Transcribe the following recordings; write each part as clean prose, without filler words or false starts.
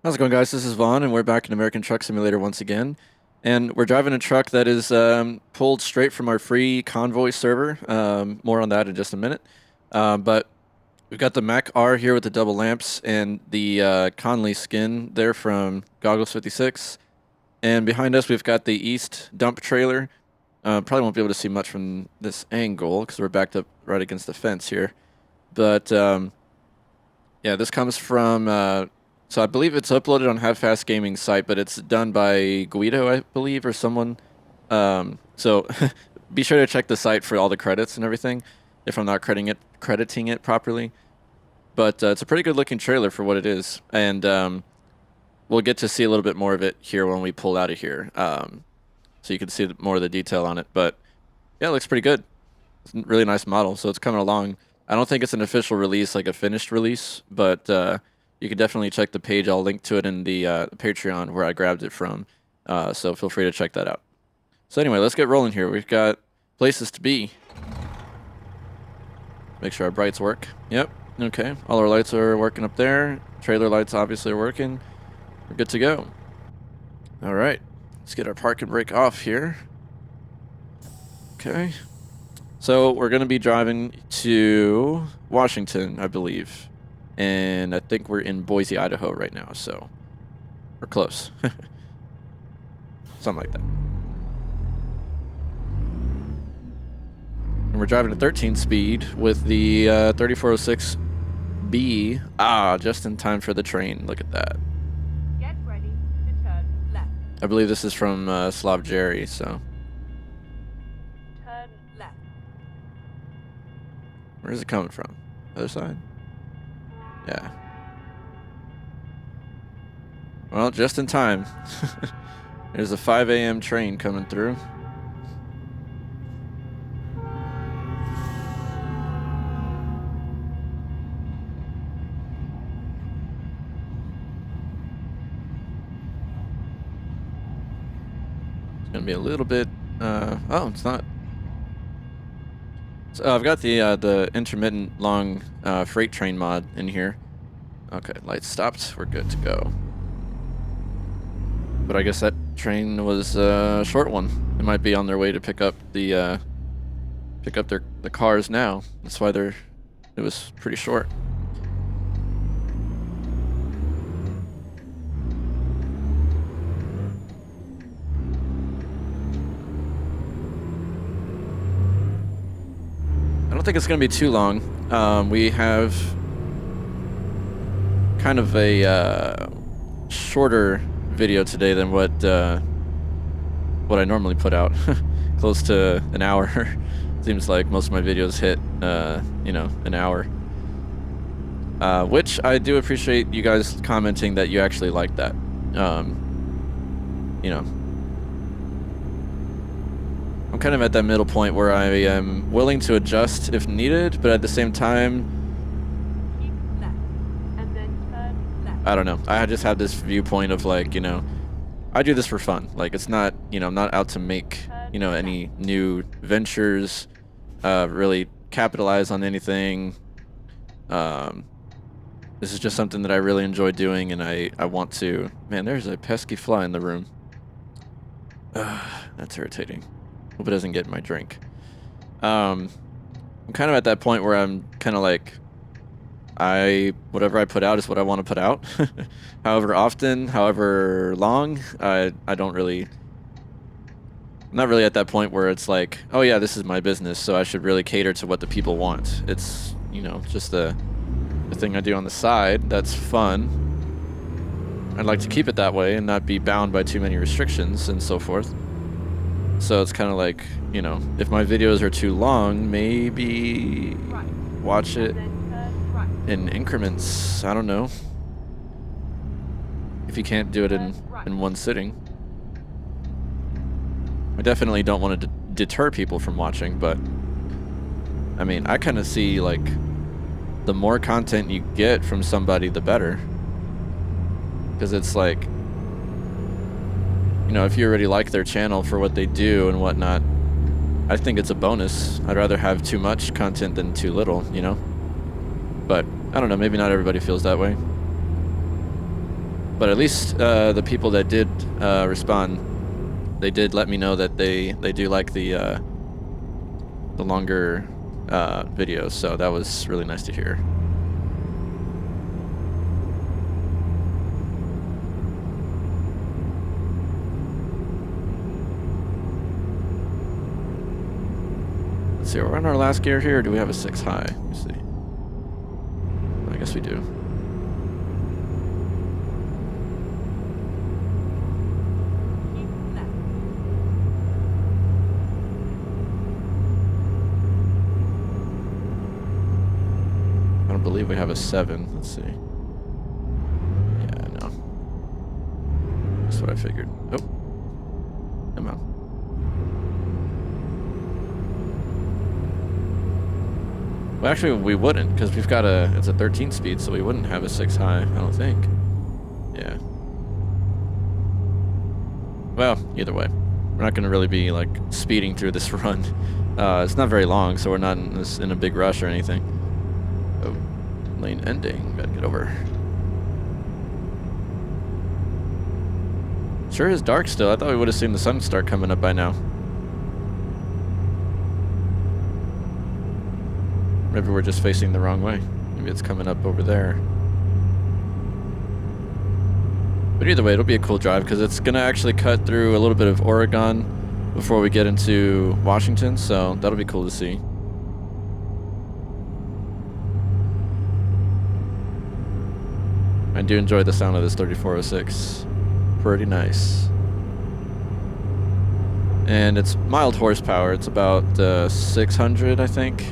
How's it going, guys? This is Vaughn, and we're back in American Truck Simulator once again. And we're driving a truck that is pulled straight from our free Convoy server. More on that in just a minute. But we've got the Mack R here with the double lamps and the Conley skin there from Goggles 56. And behind us, we've got the East dump trailer. Probably won't be able to see much from this angle because we're backed up right against the fence here. But yeah, this comes from... So I believe it's uploaded on Have Fast Gaming's site, but it's done by Guido, I believe, or someone. So be sure to check the site for all the credits and everything, if I'm not crediting it properly. But it's a pretty good looking trailer for what it is, and we'll get to see a little bit more of it here when we pull out of here, so you can see more of the detail on it. But yeah, it looks pretty good. It's a really nice model, so it's coming along. I don't think it's an official release, like a finished release, but you can definitely check the page. I'll link to it in the Patreon where I grabbed it from. So feel free to check that out. So anyway, let's get rolling here. We've got places to be. Make sure our brights work. Yep. Okay. All our lights are working up there. Trailer lights obviously are working. We're good to go. All right. Let's get our park and brake off here. Okay. So we're going to be driving to Washington, I believe. And I think we're in Boise, Idaho right now, so we're close. Something like that. And we're driving at 13 speed with the 3406B. Ah, just in time for the train. Look at that. Get ready to turn left. I believe this is from Slav Jerry, so. Turn left. Where is it coming from? Other side? Yeah. Well, just in time. There's a 5 a.m. train coming through. It's gonna be a little bit. Oh, it's not. So I've got the intermittent long freight train mod in here. Okay, lights stopped. We're good to go. But I guess that train was a short one. They might be on their way to pick up the cars now. That's why it was pretty short. I don't think it's going to be too long. We have kind of a shorter video today than what I normally put out. Close to an hour. Seems like most of my videos hit, an hour. Which I do appreciate you guys commenting that you actually like that. I'm kind of at that middle point where I am willing to adjust if needed, but at the same time, Keep left. And then turn left. I don't know. I just have this viewpoint of like, I do this for fun. Like, it's not, I'm not out to make, any new ventures, really capitalize on anything. This is just something that I really enjoy doing, and I want to. Man, there's a pesky fly in the room. That's irritating. Hope it doesn't get in my drink. I'm kind of at that point where I'm kind of like, whatever I put out is what I want to put out. However often, however long, I'm not really at that point where it's like, oh yeah, this is my business, so I should really cater to what the people want. It's, just a thing I do on the side that's fun. I'd like to keep it that way and not be bound by too many restrictions and so forth. So it's kind of like, if my videos are too long, maybe Right. watch it Then turn right. in increments. I don't know. If you can't do it in one sitting. I definitely don't want to deter people from watching, but I mean, I kind of see like the more content you get from somebody, the better. Because it's like, if you already like their channel for what they do and whatnot, I think it's a bonus. I'd rather have too much content than too little, But I don't know, maybe not everybody feels that way. But at least the people that did respond, they did let me know that they do like the longer videos, so that was really nice to hear. Let's see, we're on our last gear here, or do we have a 6 high? Let me see. I guess we do. Keep left. I don't believe we have a 7. Let's see. Yeah, no. That's what I figured. Oh. Come on. Well, actually, we wouldn't, because we've got it's a 13 speed, so we wouldn't have a 6 high, I don't think. Yeah. Well, either way. We're not going to really be, like, speeding through this run. It's not very long, so we're not in a big rush or anything. Oh, lane ending. Gotta get over. Sure is dark still. I thought we would have seen the sun start coming up by now. Maybe we're just facing the wrong way. Maybe it's coming up over there. But either way, it'll be a cool drive because it's gonna actually cut through a little bit of Oregon before we get into Washington, so that'll be cool to see. I do enjoy the sound of this 3406. Pretty nice. And it's mild horsepower. It's about 600, I think.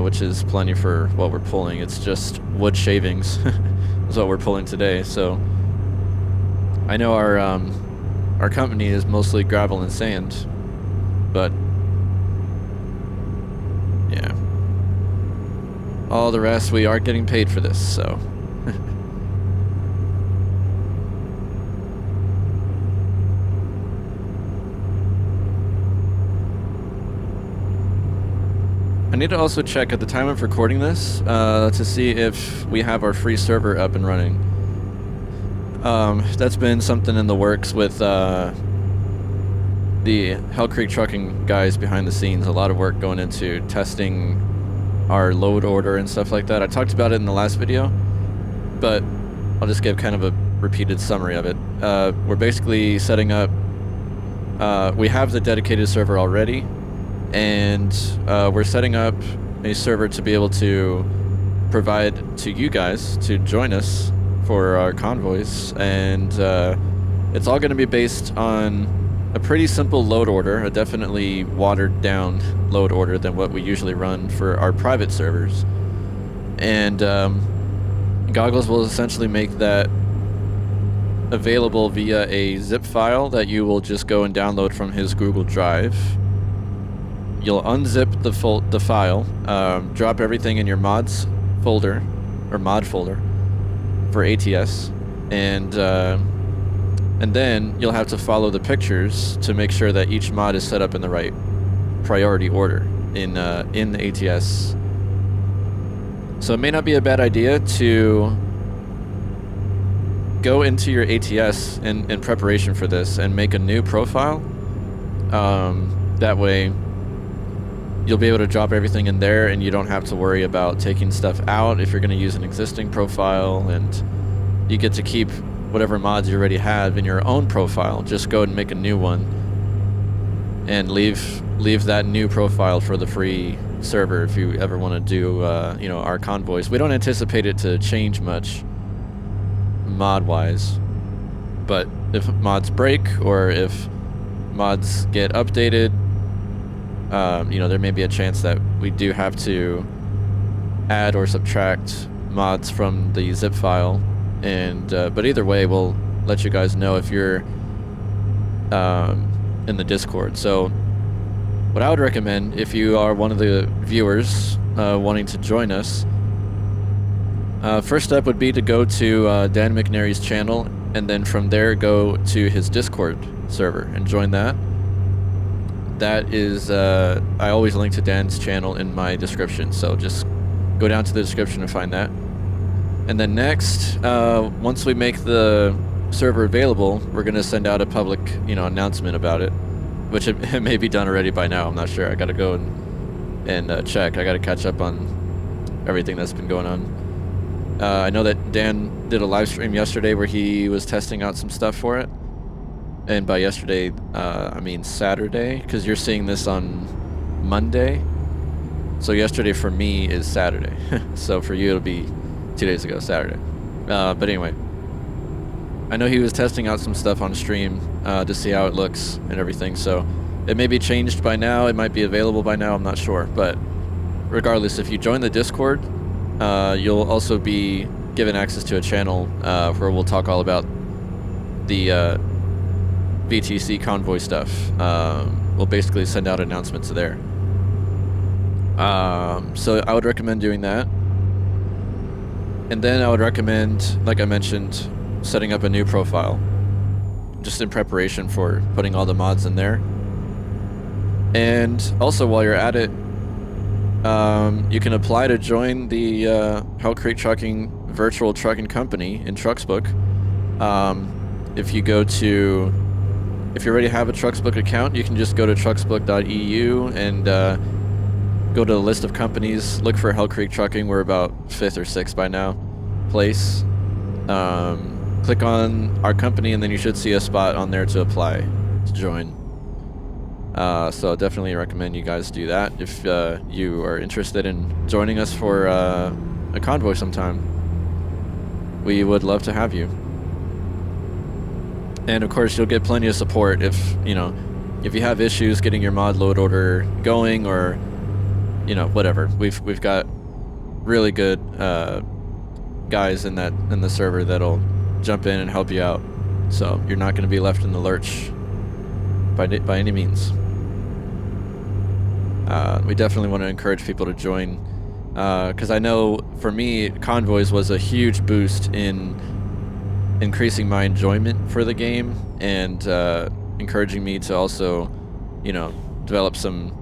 Which is plenty for what we're pulling. It's just wood shavings is what we're pulling today. So I know our company is mostly gravel and sand, but yeah, all the rest we are getting paid for this. So I need to also check at the time of recording this to see if we have our free server up and running. That's been something in the works with the Hell Creek Trucking guys behind the scenes. A lot of work going into testing our load order and stuff like that. I talked about it in the last video, but I'll just give kind of a repeated summary of it. We're basically setting up, we have the dedicated server already, and we're setting up a server to be able to provide to you guys to join us for our convoys, and it's all going to be based on a pretty simple load order, a definitely watered down load order than what we usually run for our private servers. And Goggles will essentially make that available via a zip file that you will just go and download from his Google Drive. You'll unzip the file, drop everything in your mods folder, or mod folder, for ATS, and then you'll have to follow the pictures to make sure that each mod is set up in the right priority order in the ATS. So it may not be a bad idea to go into your ATS in preparation for this and make a new profile. That way you'll be able to drop everything in there and you don't have to worry about taking stuff out if you're going to use an existing profile, and you get to keep whatever mods you already have in your own profile. Just go and make a new one and leave that new profile for the free server if you ever want to do you know, our convoys. We don't anticipate it to change much mod wise, but if mods break or if mods get updated, you know, there may be a chance that we do have to add or subtract mods from the zip file, and but either way, we'll let you guys know if you're in the Discord. So what I would recommend, if you are one of the viewers wanting to join us, first step would be to go to Dan McNary's channel, and then from there go to his Discord server and join that. That is, I always link to Dan's channel in my description, so just go down to the description and find that. And then next, once we make the server available, we're gonna send out a public, announcement about it, which it may be done already by now. I'm not sure. I gotta go and check. I gotta catch up on everything that's been going on. I know that Dan did a live stream yesterday where he was testing out some stuff for it. And by yesterday, I mean Saturday, because you're seeing this on Monday. So yesterday for me is Saturday. So for you, it'll be 2 days ago, Saturday. But anyway, I know he was testing out some stuff on stream to see how it looks and everything. So it may be changed by now. It might be available by now. I'm not sure. But regardless, if you join the Discord, you'll also be given access to a channel where we'll talk all about the VTC convoy stuff. We'll basically send out announcements there. So I would recommend doing that. And then I would recommend, like I mentioned, setting up a new profile, just in preparation for putting all the mods in there. And also, while you're at it, you can apply to join the Hell Creek Trucking virtual trucking company in Trucksbook. If you already have a Trucksbook account, you can just go to trucksbook.eu and go to the list of companies, look for Hell Creek Trucking. We're about 5th or 6th by now place. Click on our company and then you should see a spot on there to apply to join. So I definitely recommend you guys do that if you are interested in joining us for a convoy sometime. We would love to have you. And of course you'll get plenty of support if you have issues getting your mod load order going, or whatever. We've got really good guys in the server that'll jump in and help you out. So you're not going to be left in the lurch by any means. We definitely want to encourage people to join, because I know for me, convoys was a huge boost in increasing my enjoyment for the game and encouraging me to also, develop some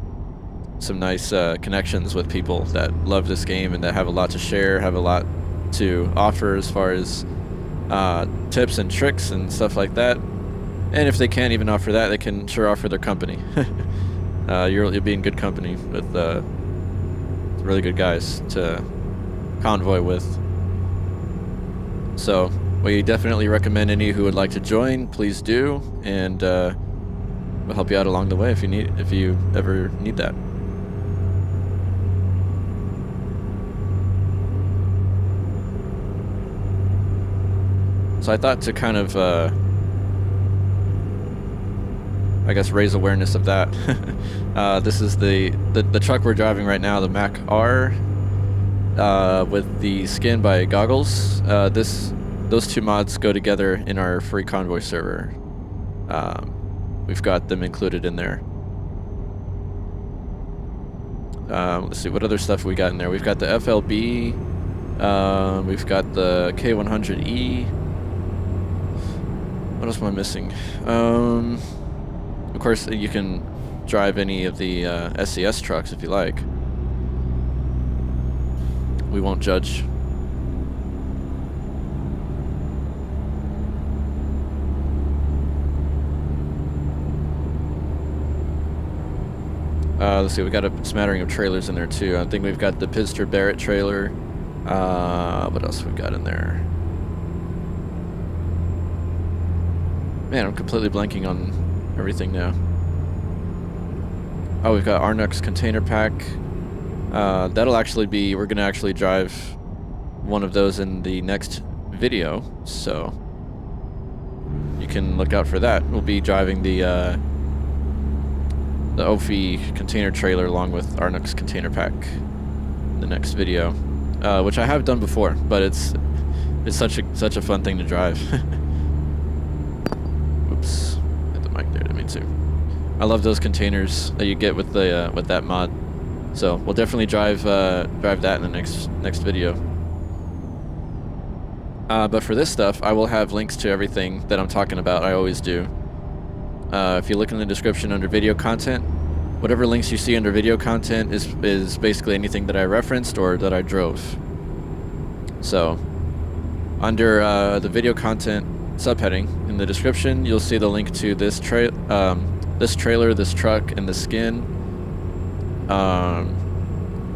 nice connections with people that love this game and that have a lot to share, have a lot to offer as far as tips and tricks and stuff like that. And if they can't even offer that, they can sure offer their company. You'll be in good company with really good guys to convoy with. So we definitely recommend any who would like to join, please do, and we'll help you out along the way if you ever need that. So I thought to kind of, I guess, raise awareness of that. This is the truck we're driving right now, the Mack R, with the skin by Goggles. Those two mods go together in our free convoy server. We've got them included in there. Let's see, what other stuff we got in there? We've got the FLB, we've got the K100E. What else am I missing? Of course, you can drive any of the SCS trucks if you like. We won't judge. Let's see, we got a smattering of trailers in there too. I think we've got the Pidster Barrett trailer. What else we got in there? Man, I'm completely blanking on everything now. Oh, we've got Arnux container pack. That'll actually be, we're gonna actually drive one of those in the next video, so you can look out for that. We'll be driving the OFI container trailer along with Arnux container pack in the next video, which I have done before, but it's such a fun thing to drive. Oops, hit the mic there, didn't mean to. I love those containers that you get with the with that mod. So we'll definitely drive that in the next video. But for this stuff, I will have links to everything that I'm talking about. I always do. If you look in the description under video content, whatever links you see under video content is basically anything that I referenced or that I drove. So Under the video content subheading in the description, you'll see the link to this trailer, this truck, and the skin.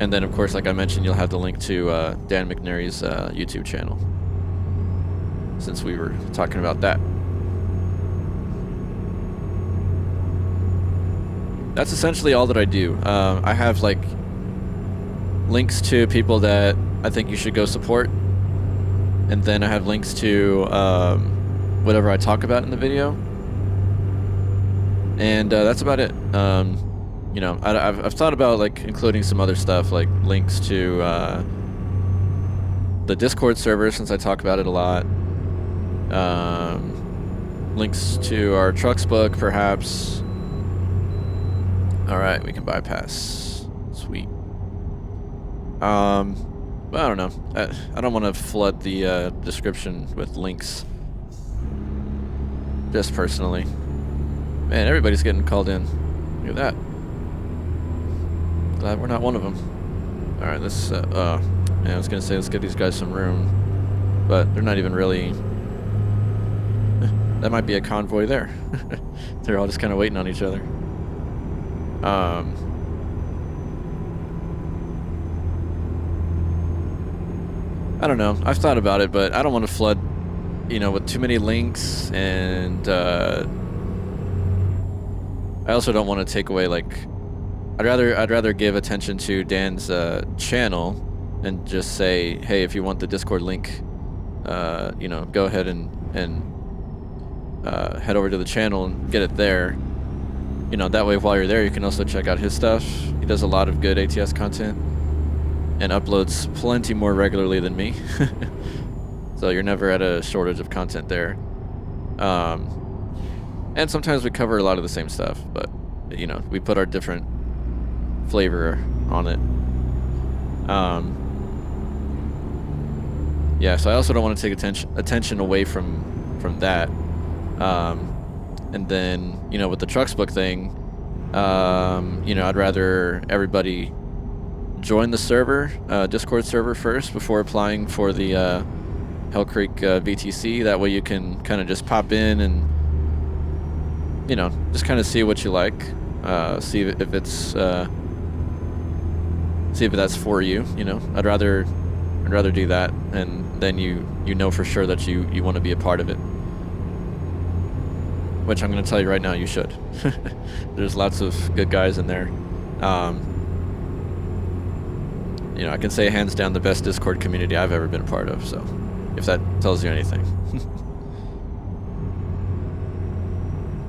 And then, of course, like I mentioned, you'll have the link to Dan McNary's YouTube channel, since we were talking about that. That's essentially all that I do. I have like links to people that I think you should go support, and then I have links to whatever I talk about in the video, and that's about it. You know, I've thought about like including some other stuff, like links to the Discord server, since I talk about it a lot. Links to our trucks book, perhaps. All right, we can bypass. Sweet. But I don't know. I don't want to flood the description with links. Just personally. Man, everybody's getting called in. Look at that. Glad we're not one of them. All right, let's. Man, I was gonna say let's give these guys some room, but they're not even really. That might be a convoy there. They're all just kind of waiting on each other. I don't know. I've thought about it, but I don't want to flood, you know, with too many links, and I also don't want to take away like. I'd rather give attention to Dan's channel and just say, hey, if you want the Discord link, you know, go ahead and head over to the channel and get it there. You know, that way while you're there, you can also check out his stuff. He does a lot of good ATS content and uploads plenty more regularly than me. So you're never at a shortage of content there. And sometimes we cover a lot of the same stuff, but you know, we put our different flavor on it. Yeah, so I also don't want to take attention away from that. And then, you know, with the trucks book thing, you know, I'd rather everybody join the server, Discord server first before applying for the Hell Creek VTC. That way you can kind of just pop in and, you know, just kind of see what you like, see if it's see if that's for you. You know, I'd rather do that, and then you know for sure that you want to be a part of it. Which I'm going to tell you right now, you should. There's lots of good guys in there. You know, I can say hands down the best Discord community I've ever been a part of. So, if that tells you anything.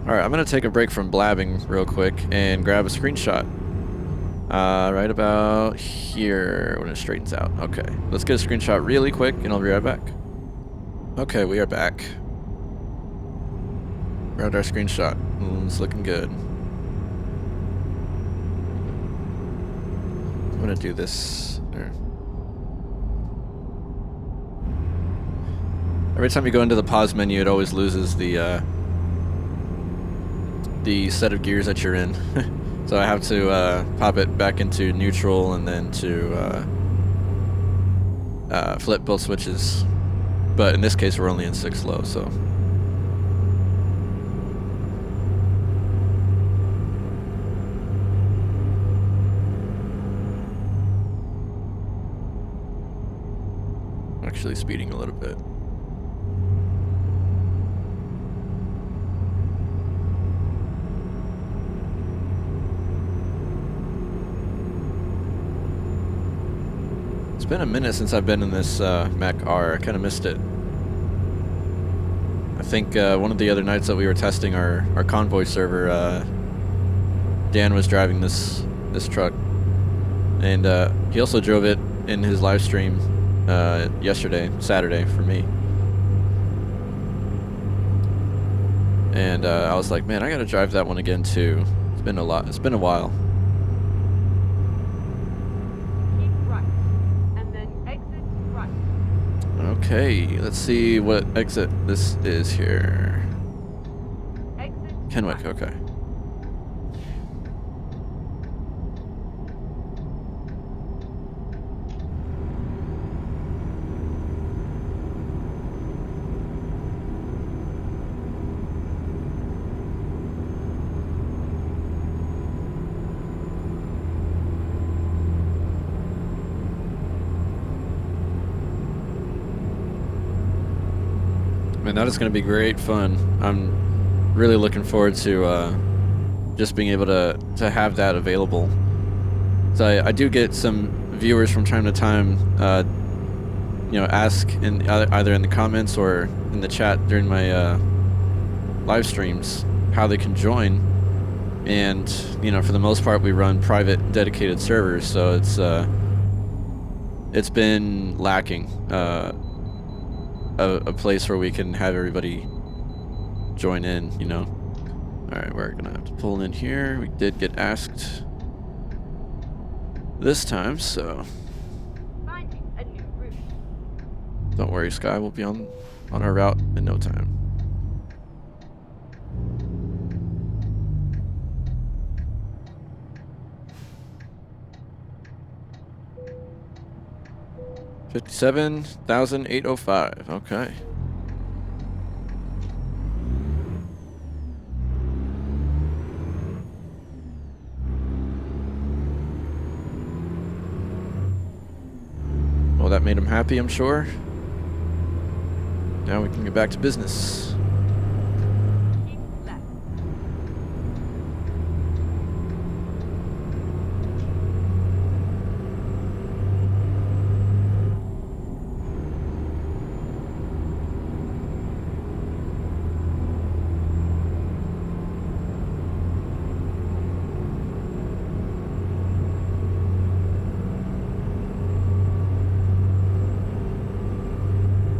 All right, I'm going to take a break from blabbing real quick and grab a screenshot. Right about here when it straightens out. Okay, let's get a screenshot really quick and I'll be right back. Okay, we are back. Grabbed our screenshot. It's looking good. I'm gonna do this. There. Every time you go into the pause menu, it always loses the set of gears that you're in. So I have to pop it back into neutral and then to flip both switches. But in this case, we're only in 6 low, so. Actually speeding a little bit. It's been a minute since I've been in this Mack R. I kind of missed it. I think one of the other nights that we were testing our convoy server, Dan was driving this truck, and he also drove it in his live stream yesterday, Saturday, for me. And I was like, man, I gotta drive that one again too. It's been a while. Okay, let's see what exit this is here. Kenwick, okay. Man, that is going to be great fun. I'm really looking forward to just being able to have that available. So I do get some viewers from time to time, you know, ask in either in the comments or in the chat during my live streams how they can join. And you know, for the most part, we run private, dedicated servers, so it's been lacking a place where we can have everybody join in. You know. All right, we're gonna have to pull in here. We did get asked this time, so Finding a new route. don't worry, Sky. We'll be on our route in no time. $57,805. Okay. Well, that made him happy, I'm sure. Now we can get back to business. Keep left.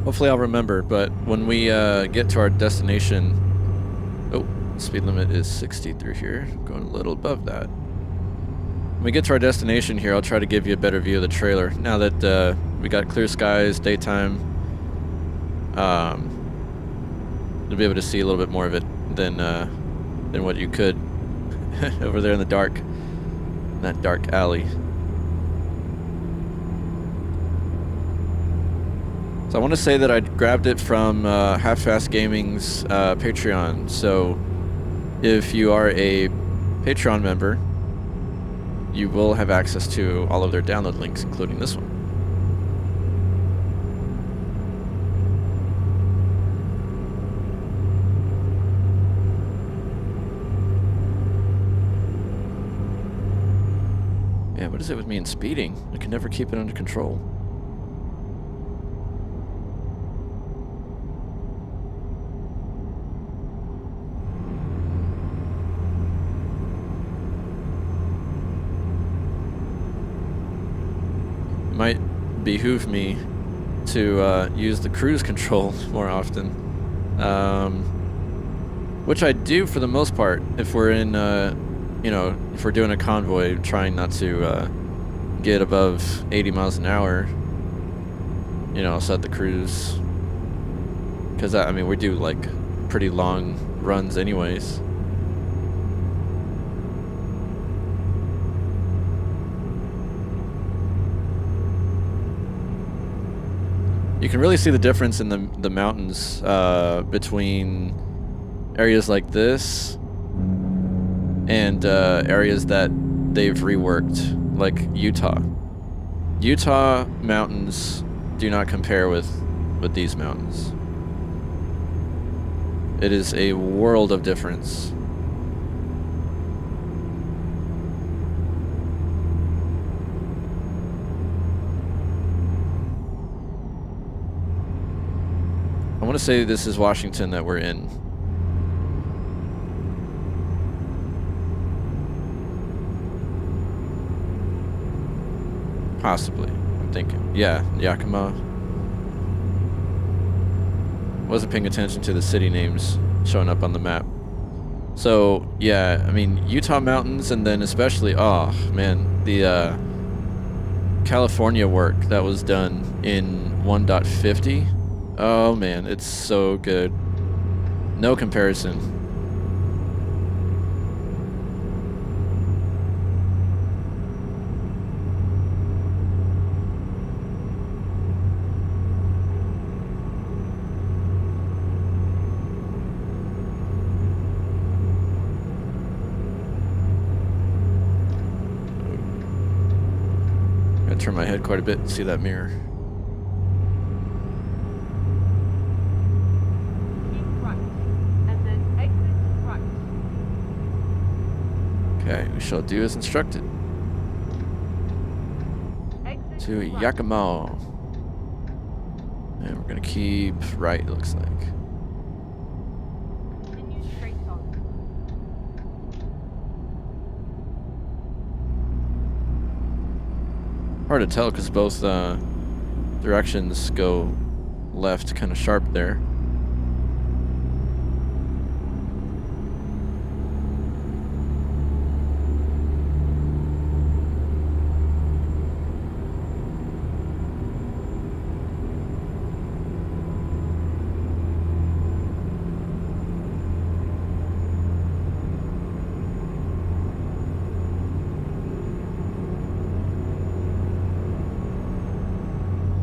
Hopefully I'll remember, but when we get to our destination... Oh, speed limit is 60 through here. Going a little above that. When we get to our destination here, I'll try to give you a better view of the trailer. Now that we got clear skies, daytime, you'll be able to see a little bit more of it than what you could over there in the dark, in that dark alley. So I want to say that I grabbed it from Half-Fast Gaming's Patreon. So if you are a Patreon member, you will have access to all of their download links, including this one. Yeah, what is it with me and speeding? I can never keep it under control. Might behoove me to use the cruise control more often, which I do for the most part if we're in, you know, if we're doing a convoy, trying not to get above 80 miles an hour. You know, set the cruise, because I mean we do like pretty long runs anyways. You can really see the difference in the mountains between areas like this and areas that they've reworked, like Utah. Utah mountains do not compare with these mountains. It is a world of difference. I want to say this is Washington that we're in. Possibly, I'm thinking. Yeah, Yakima. Wasn't paying attention to the city names showing up on the map. So, yeah, I mean, Utah mountains, and then especially, oh, man, the California work that was done in 1.50. Oh man, it's so good. No comparison. Gotta turn my head quite a bit to see that mirror. We shall do as instructed. Exit To right. Yakima. And we're gonna keep right, it looks like. Continue straight on. Hard to tell because both directions go left kind of sharp there.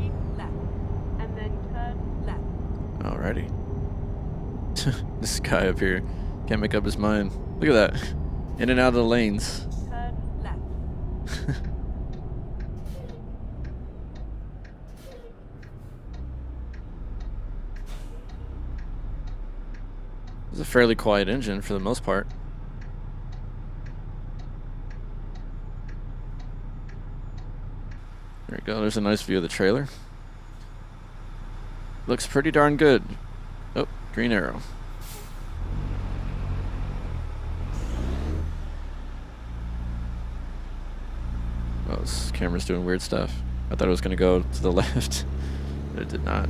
Keep left. And then turn left. Alrighty. This guy up here can't make up his mind. Look at that. In and out of the lanes. Turn left. It's a fairly quiet engine for the most part. There we go. There's a nice view of the trailer. Looks pretty darn good. Oh, green arrow. Oh, this camera's doing weird stuff. I thought it was going to go to the left, but it did not.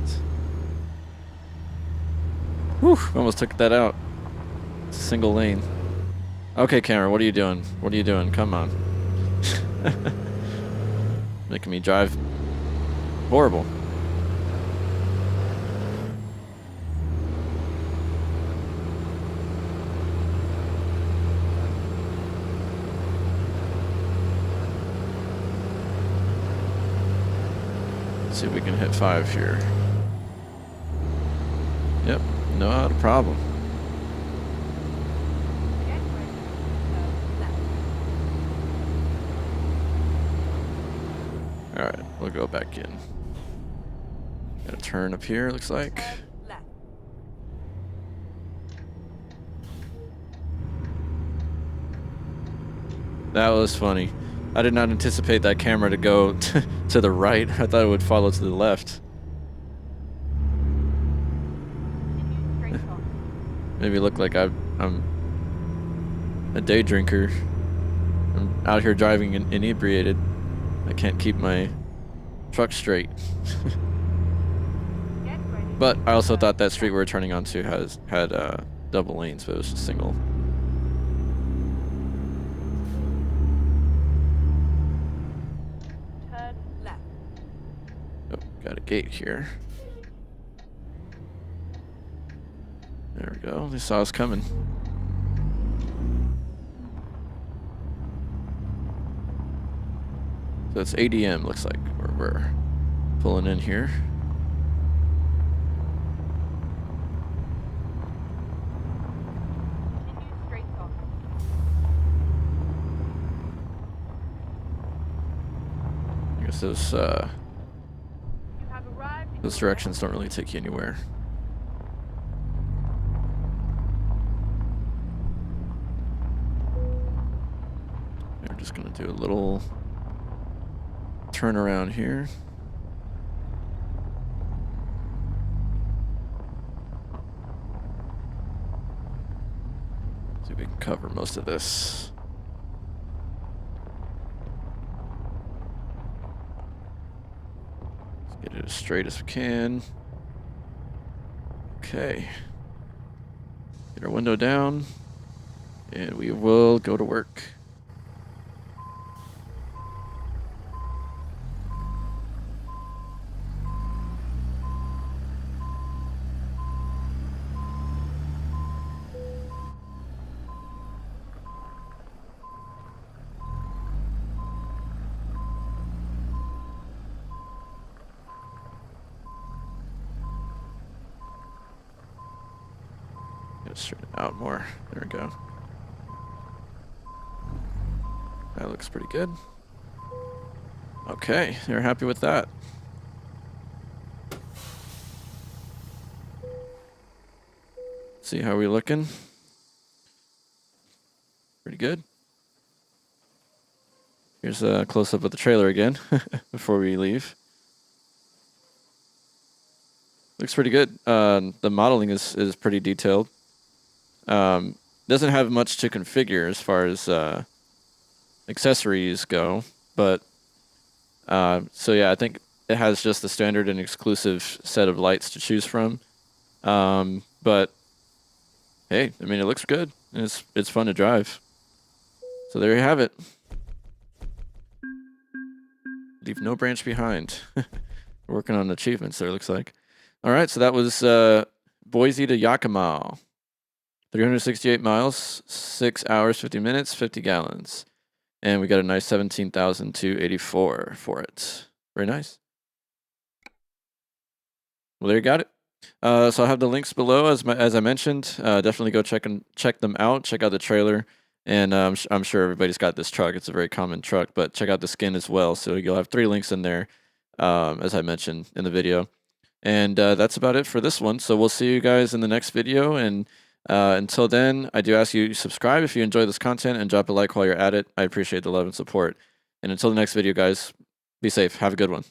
Whew, almost took that out. It's a single lane. Okay, camera, what are you doing? What are you doing? Come on. Making me drive horrible. Let's see if we can hit 5 here. Yep, not a problem. Get ready. Turn left. Alright, we'll go back in. Got a turn up here, looks like. Turn left. That was funny. I did not anticipate that camera to go to the right. I thought it would follow to the left. Continue straight on. Maybe look like I'm a day drinker. I'm out here driving inebriated. I can't keep my truck straight. Get ready. But I also thought that street we were turning onto had double lanes, but it was just single. Turn left. Oh, got a gate here. There we go. They saw us coming. So it's ADM, looks like, where we're pulling in here. Continue straight on. I guess those You have arrived. those directions don't really take you anywhere. We're just gonna do a little turn around here. See if we can cover most of this. Let's get it as straight as we can. Okay. Get our window down, and we will go to work. Gotta straighten it out more. There we go. That looks pretty good. Okay, you're happy with that. See how we looking? Pretty good. Here's a close-up of the trailer again before we leave. Looks pretty good. The modeling is pretty detailed. Doesn't have much to configure as far as accessories go, but so yeah, I think it has just the standard and exclusive set of lights to choose from. But hey, I mean, it looks good, and it's fun to drive. So there you have it. Leave no branch behind. We're working on achievements there, looks like. All right, so that was Boise to Yakima. 368 miles, 6 hours, 50 minutes, 50 gallons. And we got a nice 17,284 for it. Very nice. Well, there you got it. So I'll have the links below, as I mentioned. Definitely go check them out. Check out the trailer. And I'm sure everybody's got this truck. It's a very common truck, but check out the skin as well. So you'll have 3 links in there, as I mentioned in the video. And that's about it for this one. So we'll see you guys in the next video. And until then, I do ask you to subscribe if you enjoy this content and drop a like while you're at it. I appreciate the love and support. And until the next video, guys, be safe. Have a good one.